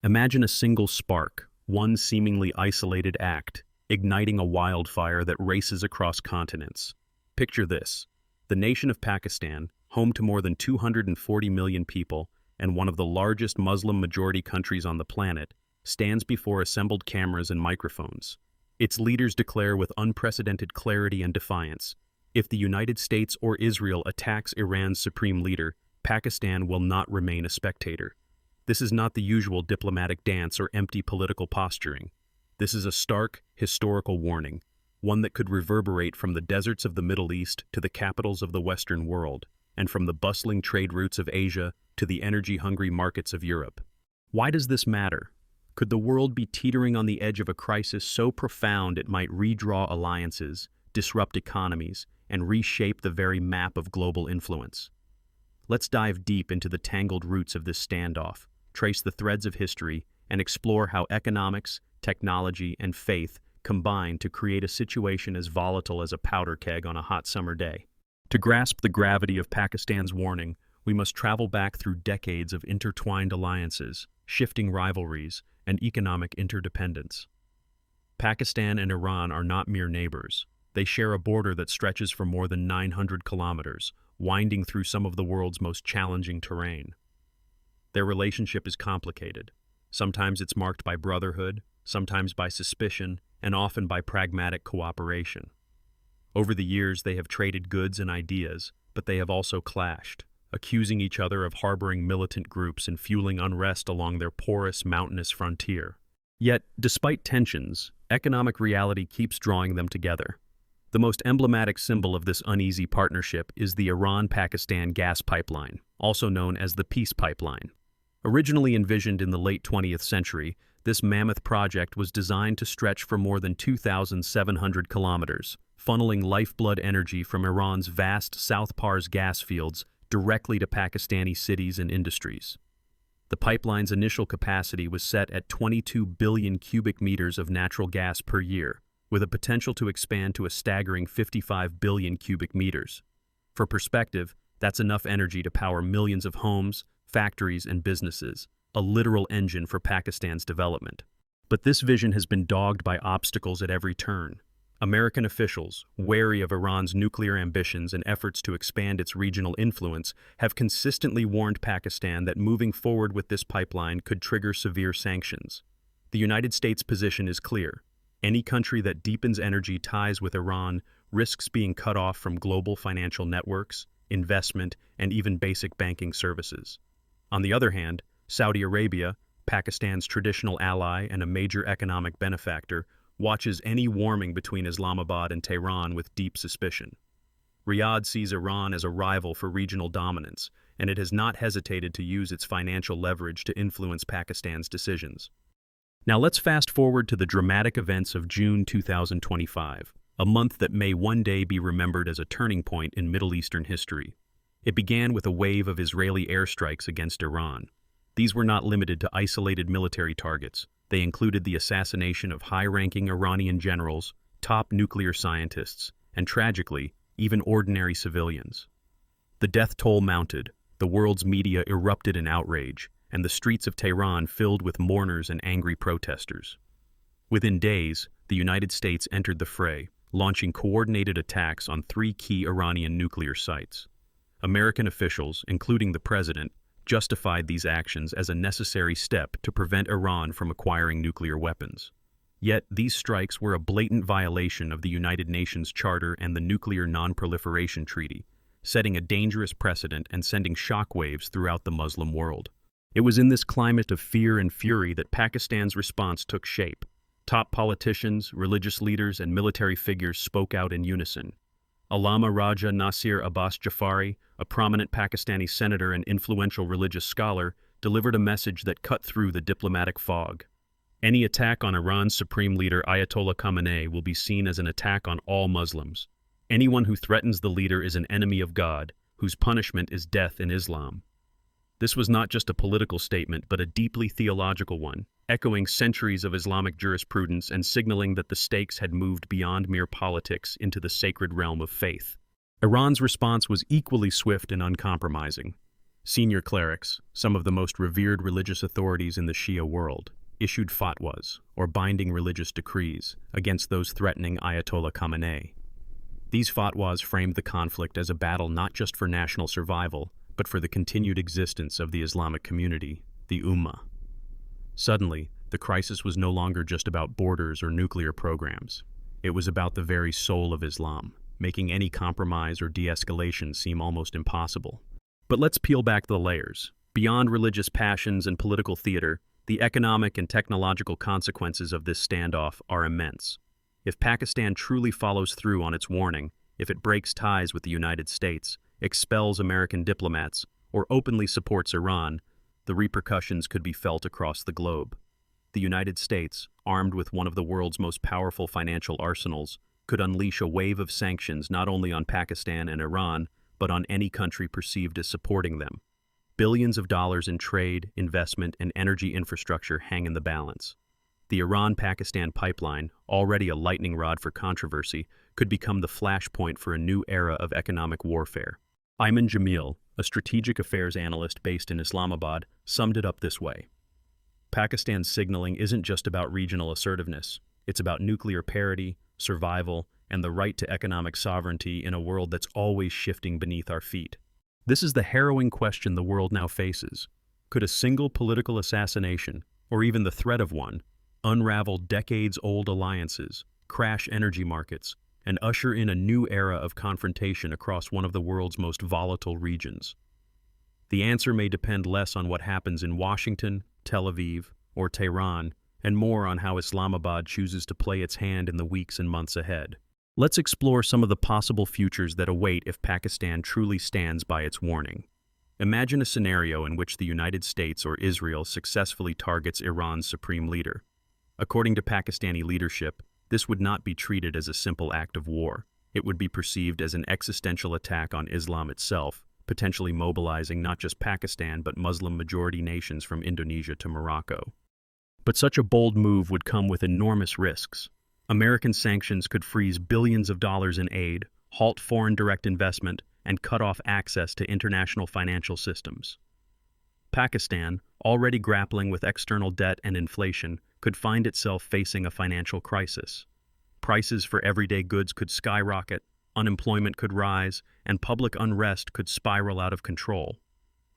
Imagine a single spark, one seemingly isolated act, igniting a wildfire that races across continents. Picture this. The nation of Pakistan, home to more than 240 million people and one of the largest Muslim-majority countries on the planet, stands before assembled cameras and microphones. Its leaders declare with unprecedented clarity and defiance, if the United States or Israel attacks Iran's supreme leader, Pakistan will not remain a spectator. This is not the usual diplomatic dance or empty political posturing. This is a stark, historical warning, one that could reverberate from the deserts of the Middle East to the capitals of the Western world, and from the bustling trade routes of Asia to the energy-hungry markets of Europe. Why does this matter? Could the world be teetering on the edge of a crisis so profound it might redraw alliances, disrupt economies, and reshape the very map of global influence? Let's dive deep into the tangled roots of this standoff, trace the threads of history, and explore how economics, technology, and faith combine to create a situation as volatile as a powder keg on a hot summer day. To grasp the gravity of Pakistan's warning, we must travel back through decades of intertwined alliances, shifting rivalries, and economic interdependence. Pakistan and Iran are not mere neighbors. They share a border that stretches for more than 900 kilometers, winding through some of the world's most challenging terrain. Their relationship is complicated. Sometimes it's marked by brotherhood, sometimes by suspicion, and often by pragmatic cooperation. Over the years, they have traded goods and ideas, but they have also clashed, accusing each other of harboring militant groups and fueling unrest along their porous, mountainous frontier. Yet, despite tensions, economic reality keeps drawing them together. The most emblematic symbol of this uneasy partnership is the Iran-Pakistan gas pipeline, also known as the Peace Pipeline. Originally envisioned in the late 20th century, this mammoth project was designed to stretch for more than 2,700 kilometers, funneling lifeblood energy from Iran's vast South Pars gas fields directly to Pakistani cities and industries. The pipeline's initial capacity was set at 22 billion cubic meters of natural gas per year, with a potential to expand to a staggering 55 billion cubic meters. For perspective, that's enough energy to power millions of homes, factories, and businesses, a literal engine for Pakistan's development. But this vision has been dogged by obstacles at every turn. American officials, wary of Iran's nuclear ambitions and efforts to expand its regional influence, have consistently warned Pakistan that moving forward with this pipeline could trigger severe sanctions. The United States' position is clear. Any country that deepens energy ties with Iran risks being cut off from global financial networks, investment, and even basic banking services. On the other hand, Saudi Arabia, Pakistan's traditional ally and a major economic benefactor, watches any warming between Islamabad and Tehran with deep suspicion. Riyadh sees Iran as a rival for regional dominance, and it has not hesitated to use its financial leverage to influence Pakistan's decisions. Now let's fast forward to the dramatic events of June 2025, a month that may one day be remembered as a turning point in Middle Eastern history. It began with a wave of Israeli airstrikes against Iran. These were not limited to isolated military targets. They included the assassination of high-ranking Iranian generals, top nuclear scientists, and tragically, even ordinary civilians. The death toll mounted, the world's media erupted in outrage, and the streets of Tehran filled with mourners and angry protesters. Within days, the United States entered the fray, launching coordinated attacks on 3 key Iranian nuclear sites. American officials, including the president, justified these actions as a necessary step to prevent Iran from acquiring nuclear weapons. Yet, these strikes were a blatant violation of the United Nations Charter and the Nuclear Non-Proliferation Treaty, setting a dangerous precedent and sending shockwaves throughout the Muslim world. It was in this climate of fear and fury that Pakistan's response took shape. Top politicians, religious leaders, and military figures spoke out in unison. Allama Raja Nasir Abbas Jafari, a prominent Pakistani senator and influential religious scholar, delivered a message that cut through the diplomatic fog. Any attack on Iran's supreme leader Ayatollah Khamenei will be seen as an attack on all Muslims. Anyone who threatens the leader is an enemy of God, whose punishment is death in Islam. This was not just a political statement, but a deeply theological one, echoing centuries of Islamic jurisprudence and signaling that the stakes had moved beyond mere politics into the sacred realm of faith. Iran's response was equally swift and uncompromising. Senior clerics, some of the most revered religious authorities in the Shia world, issued fatwas, or binding religious decrees, against those threatening Ayatollah Khamenei. These fatwas framed the conflict as a battle not just for national survival, but for the continued existence of the Islamic community, the Ummah. Suddenly, the crisis was no longer just about borders or nuclear programs. It was about the very soul of Islam, making any compromise or de-escalation seem almost impossible. But let's peel back the layers. Beyond religious passions and political theater, the economic and technological consequences of this standoff are immense. If Pakistan truly follows through on its warning, if it breaks ties with the United States, expels American diplomats, or openly supports Iran, the repercussions could be felt across the globe. The United States, armed with one of the world's most powerful financial arsenals, could unleash a wave of sanctions not only on Pakistan and Iran, but on any country perceived as supporting them. Billions of dollars in trade, investment, and energy infrastructure hang in the balance. The Iran-Pakistan pipeline, already a lightning rod for controversy, could become the flashpoint for a new era of economic warfare. Ayman Jamil, a strategic affairs analyst based in Islamabad, summed it up this way. Pakistan's signaling isn't just about regional assertiveness. It's about nuclear parity, survival, and the right to economic sovereignty in a world that's always shifting beneath our feet. This is the harrowing question the world now faces. Could a single political assassination, or even the threat of one, unravel decades-old alliances, crash energy markets, and usher in a new era of confrontation across one of the world's most volatile regions? The answer may depend less on what happens in Washington, Tel Aviv, or Tehran, and more on how Islamabad chooses to play its hand in the weeks and months ahead. Let's explore some of the possible futures that await if Pakistan truly stands by its warning. Imagine a scenario in which the United States or Israel successfully targets Iran's supreme leader. According to Pakistani leadership, this would not be treated as a simple act of war. It would be perceived as an existential attack on Islam itself, potentially mobilizing not just Pakistan but Muslim-majority nations from Indonesia to Morocco. But such a bold move would come with enormous risks. American sanctions could freeze billions of dollars in aid, halt foreign direct investment, and cut off access to international financial systems. Pakistan, already grappling with external debt and inflation, could find itself facing a financial crisis. Prices for everyday goods could skyrocket, unemployment could rise, and public unrest could spiral out of control.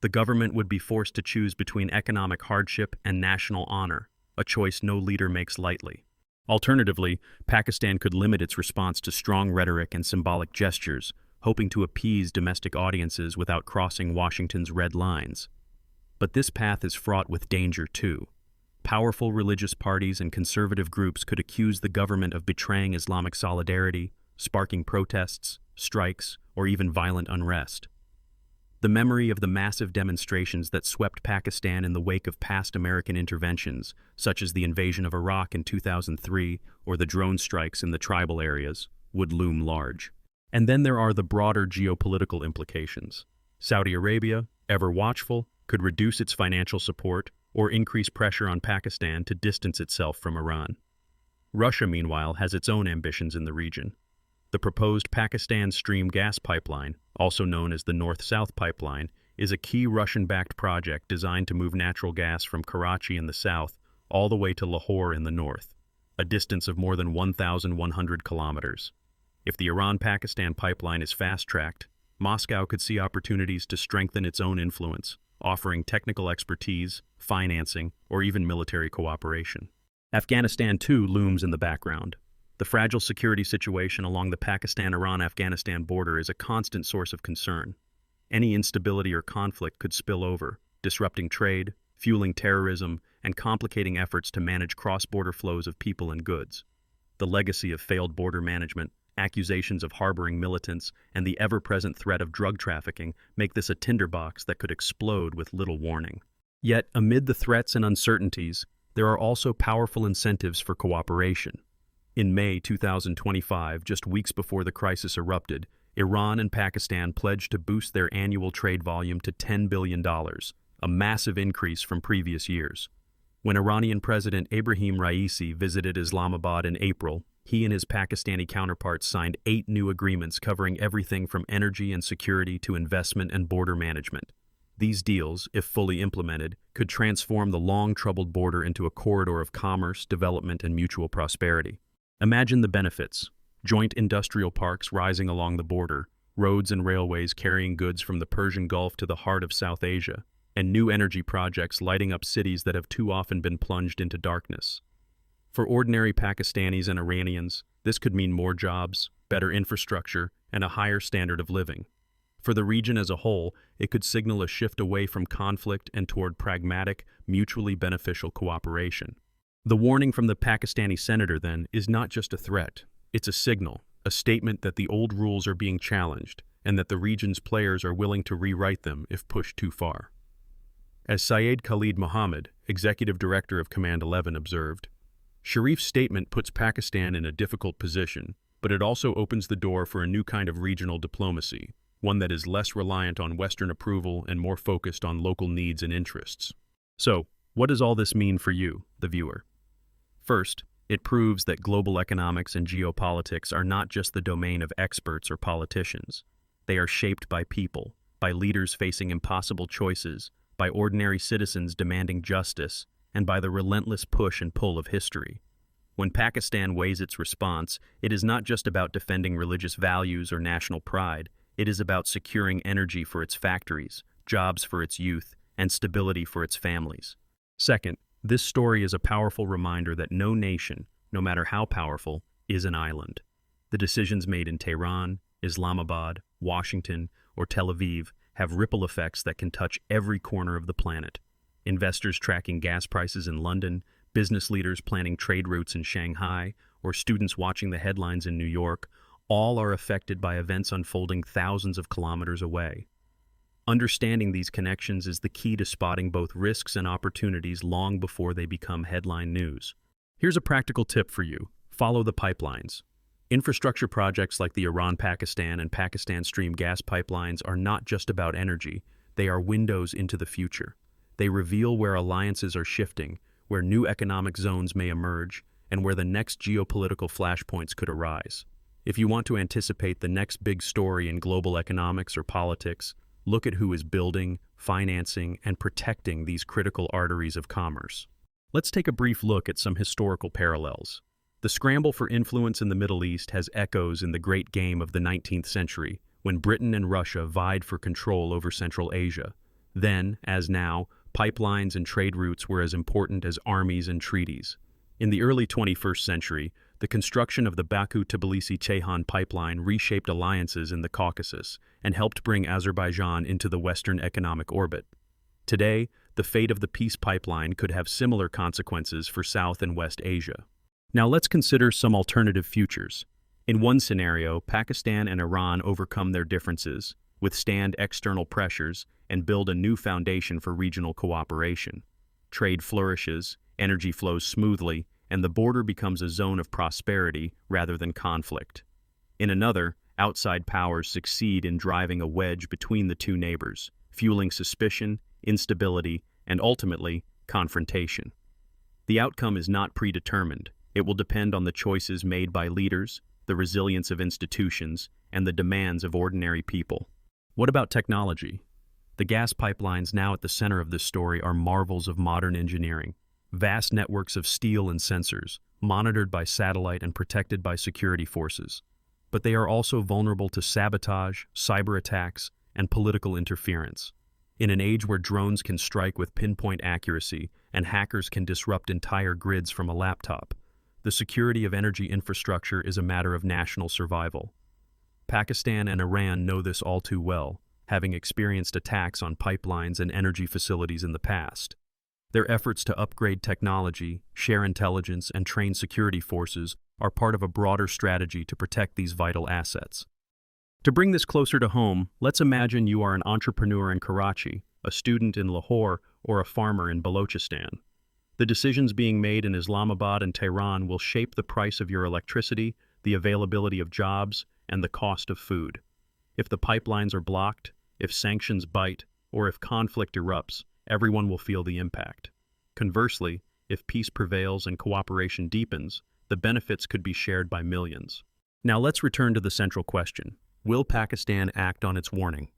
The government would be forced to choose between economic hardship and national honor, a choice no leader makes lightly. Alternatively, Pakistan could limit its response to strong rhetoric and symbolic gestures, hoping to appease domestic audiences without crossing Washington's red lines. But this path is fraught with danger too. Powerful religious parties and conservative groups could accuse the government of betraying Islamic solidarity, sparking protests, strikes, or even violent unrest. The memory of the massive demonstrations that swept Pakistan in the wake of past American interventions, such as the invasion of Iraq in 2003 or the drone strikes in the tribal areas, would loom large. And then there are the broader geopolitical implications. Saudi Arabia, ever watchful, could reduce its financial support or increase pressure on Pakistan to distance itself from Iran. Russia, meanwhile, has its own ambitions in the region. The proposed Pakistan Stream gas pipeline, also known as the North-South Pipeline, is a key Russian-backed project designed to move natural gas from Karachi in the south all the way to Lahore in the north, a distance of more than 1,100 kilometers. If the Iran-Pakistan pipeline is fast-tracked, Moscow could see opportunities to strengthen its own influence, offering technical expertise, financing, or even military cooperation. Afghanistan, too, looms in the background. The fragile security situation along the Pakistan-Iran-Afghanistan border is a constant source of concern. Any instability or conflict could spill over, disrupting trade, fueling terrorism, and complicating efforts to manage cross-border flows of people and goods. The legacy of failed border management, accusations of harboring militants, and the ever-present threat of drug trafficking make this a tinderbox that could explode with little warning. Yet, amid the threats and uncertainties, there are also powerful incentives for cooperation. In May 2025, just weeks before the crisis erupted, Iran and Pakistan pledged to boost their annual trade volume to $10 billion, a massive increase from previous years. When Iranian President Ebrahim Raisi visited Islamabad in April, he and his Pakistani counterparts signed 8 new agreements covering everything from energy and security to investment and border management. These deals, if fully implemented, could transform the long-troubled border into a corridor of commerce, development, and mutual prosperity. Imagine the benefits: joint industrial parks rising along the border, roads and railways carrying goods from the Persian Gulf to the heart of South Asia, and new energy projects lighting up cities that have too often been plunged into darkness. For ordinary Pakistanis and Iranians, this could mean more jobs, better infrastructure, and a higher standard of living. For the region as a whole, it could signal a shift away from conflict and toward pragmatic, mutually beneficial cooperation. The warning from the Pakistani senator, then, is not just a threat. It's a signal, a statement that the old rules are being challenged, and that the region's players are willing to rewrite them if pushed too far. As Syed Khalid Mohammed, executive director of Command 11, observed, Sharif's statement puts Pakistan in a difficult position, but it also opens the door for a new kind of regional diplomacy, one that is less reliant on Western approval and more focused on local needs and interests. So, what does all this mean for you, the viewer? First, it proves that global economics and geopolitics are not just the domain of experts or politicians. They are shaped by people, by leaders facing impossible choices, by ordinary citizens demanding justice, and by the relentless push and pull of history. When Pakistan weighs its response, it is not just about defending religious values or national pride. It is about securing energy for its factories, jobs for its youth, and stability for its families. Second, this story is a powerful reminder that no nation, no matter how powerful, is an island. The decisions made in Tehran, Islamabad, Washington, or Tel Aviv have ripple effects that can touch every corner of the planet. Investors tracking gas prices in London, business leaders planning trade routes in Shanghai, or students watching the headlines in New York, all are affected by events unfolding thousands of kilometers away. Understanding these connections is the key to spotting both risks and opportunities long before they become headline news. Here's a practical tip for you: follow the pipelines. Infrastructure projects like the Iran-Pakistan and Pakistan Stream gas pipelines are not just about energy, they are windows into the future. They reveal where alliances are shifting, where new economic zones may emerge, and where the next geopolitical flashpoints could arise. If you want to anticipate the next big story in global economics or politics, look at who is building, financing, and protecting these critical arteries of commerce. Let's take a brief look at some historical parallels. The scramble for influence in the Middle East has echoes in the great game of the 19th century, when Britain and Russia vied for control over Central Asia. Then, as now, pipelines and trade routes were as important as armies and treaties. In the early 21st century, the construction of the Baku-Tbilisi-Ceyhan pipeline reshaped alliances in the Caucasus and helped bring Azerbaijan into the Western economic orbit. Today, the fate of the peace pipeline could have similar consequences for South and West Asia. Now let's consider some alternative futures. In one scenario, Pakistan and Iran overcome their differences, withstand external pressures, and build a new foundation for regional cooperation. Trade flourishes, energy flows smoothly, and the border becomes a zone of prosperity rather than conflict. In another, outside powers succeed in driving a wedge between the two neighbors, fueling suspicion, instability, and ultimately, confrontation. The outcome is not predetermined. It will depend on the choices made by leaders, the resilience of institutions, and the demands of ordinary people. What about technology? The gas pipelines now at the center of this story are marvels of modern engineering. Vast networks of steel and sensors, monitored by satellite and protected by security forces. But they are also vulnerable to sabotage, cyber attacks, and political interference. In an age where drones can strike with pinpoint accuracy and hackers can disrupt entire grids from a laptop, the security of energy infrastructure is a matter of national survival. Pakistan and Iran know this all too well, having experienced attacks on pipelines and energy facilities in the past. Their efforts to upgrade technology, share intelligence, and train security forces are part of a broader strategy to protect these vital assets. To bring this closer to home, let's imagine you are an entrepreneur in Karachi, a student in Lahore, or a farmer in Balochistan. The decisions being made in Islamabad and Tehran will shape the price of your electricity, the availability of jobs, and the cost of food. If the pipelines are blocked, if sanctions bite, or if conflict erupts, everyone will feel the impact. Conversely, if peace prevails and cooperation deepens, the benefits could be shared by millions. Now let's return to the central question. Will Pakistan act on its warning?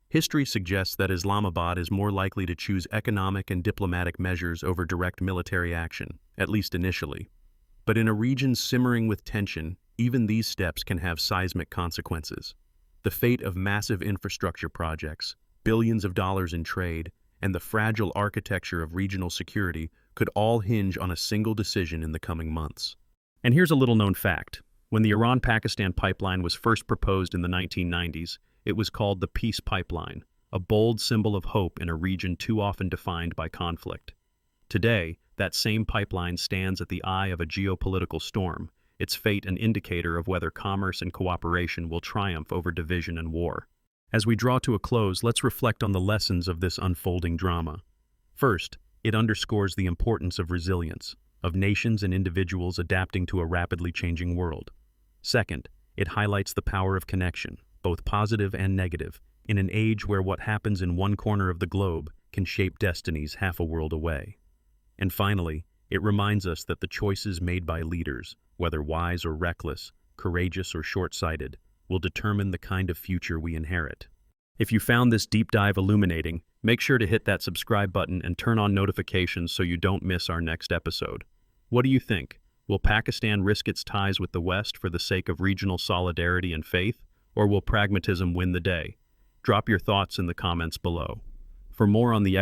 History suggests that Islamabad is more likely to choose economic and diplomatic measures over direct military action, at least initially. But in a region simmering with tension, even these steps can have seismic consequences. The fate of massive infrastructure projects, billions of dollars in trade, and the fragile architecture of regional security could all hinge on a single decision in the coming months. And here's a little-known fact. When the Iran-Pakistan pipeline was first proposed in the 1990s, it was called the Peace Pipeline, a bold symbol of hope in a region too often defined by conflict. Today, that same pipeline stands at the eye of a geopolitical storm, its fate an indicator of whether commerce and cooperation will triumph over division and war. As we draw to a close, let's reflect on the lessons of this unfolding drama. First, it underscores the importance of resilience, of nations and individuals adapting to a rapidly changing world. Second, it highlights the power of connection, both positive and negative, in an age where what happens in one corner of the globe can shape destinies half a world away. And finally, it reminds us that the choices made by leaders, whether wise or reckless, courageous or short-sighted, will determine the kind of future we inherit. If you found this deep dive illuminating, make sure to hit that subscribe button and turn on notifications so you don't miss our next episode. What do you think? Will Pakistan risk its ties with the West for the sake of regional solidarity and faith, or will pragmatism win the day? Drop your thoughts in the comments below. For more on the